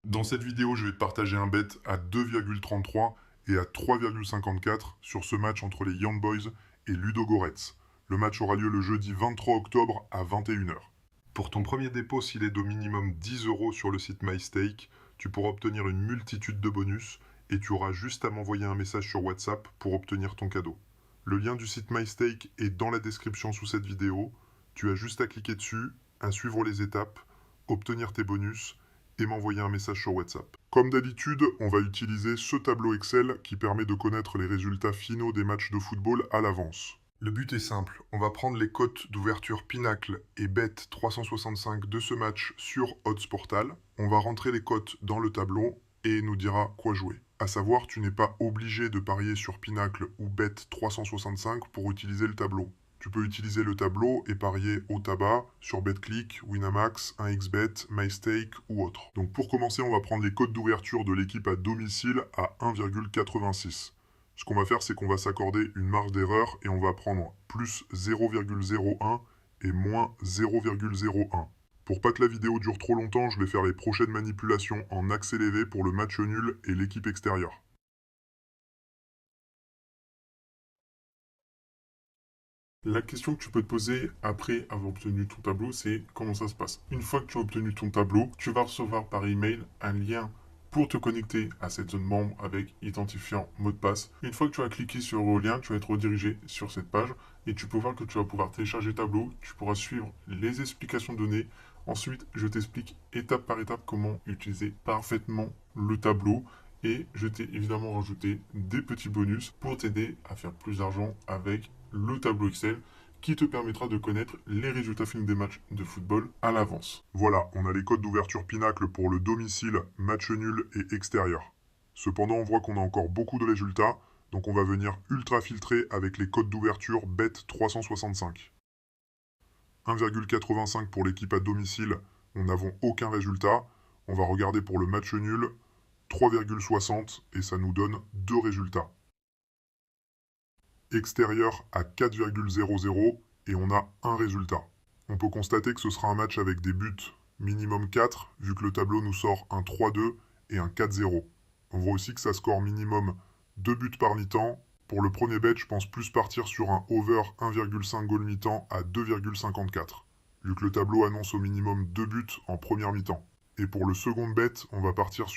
Dans cette vidéo, je vais te partager un bet à 2,33 et à 3,54 sur ce match entre les Young Boys et Ludogorets. Le match aura lieu le jeudi 23 octobre à 21h. Pour ton premier dépôt, s'il est d'au minimum 10 € sur le site MyStake, tu pourras obtenir une multitude de bonus et tu auras juste à m'envoyer un message sur WhatsApp pour obtenir ton cadeau. Le lien du site MyStake est dans la description sous cette vidéo. Tu as juste à cliquer dessus, à suivre les étapes, obtenir tes bonus et m'envoyer un message sur WhatsApp. Comme d'habitude, on va utiliser ce tableau Excel qui permet de connaître les résultats finaux des matchs de football à l'avance. Le but est simple, on va prendre les cotes d'ouverture Pinacle et Bet 365 de ce match sur Odds Portal. On va rentrer les cotes dans le tableau et il nous dira quoi jouer. À savoir, tu n'es pas obligé de parier sur Pinacle ou Bet 365 pour utiliser le tableau. Tu peux utiliser le tableau et parier au tabac sur BetClick, Winamax, 1xBet, MyStake ou autre. Donc pour commencer, on va prendre les cotes d'ouverture de l'équipe à domicile à 1,86. Ce qu'on va faire, c'est qu'on va s'accorder une marge d'erreur et on va prendre plus 0,01 et moins 0,01. Pour pas que la vidéo dure trop longtemps, je vais faire les prochaines manipulations en accéléré pour le match nul et l'équipe extérieure. La question que tu peux te poser après avoir obtenu ton tableau, c'est comment ça se passe. Une fois que tu as obtenu ton tableau, tu vas recevoir par email un lien pour te connecter à cette zone membre avec identifiant mot de passe. Une fois que tu as cliqué sur le lien, tu vas être redirigé sur cette page et tu peux voir que tu vas pouvoir télécharger le tableau, tu pourras suivre les explications données. Ensuite, je t'explique étape par étape comment utiliser parfaitement le tableau. Et je t'ai évidemment rajouté des petits bonus pour t'aider à faire plus d'argent avec le tableau Excel qui te permettra de connaître les résultats finaux des matchs de football à l'avance. Voilà, on a les codes d'ouverture Pinacle pour le domicile, match nul et extérieur. Cependant, on voit qu'on a encore beaucoup de résultats, donc on va venir ultra filtrer avec les codes d'ouverture Bet 365. 1,85 pour l'équipe à domicile, nous n'avons aucun résultat. On va regarder pour le match nul, 3,60 et ça nous donne deux résultats. Extérieur à 4,00 et on a un résultat. On peut constater que ce sera un match avec des buts minimum 4 vu que le tableau nous sort un 3-2 et un 4-0. On voit aussi que ça score minimum 2 buts par mi-temps. Pour le premier bet, je pense plus partir sur un over 1,5 goal mi-temps à 2,54 vu que le tableau annonce au minimum 2 buts en première mi-temps. Et pour le second bet, on va partir sur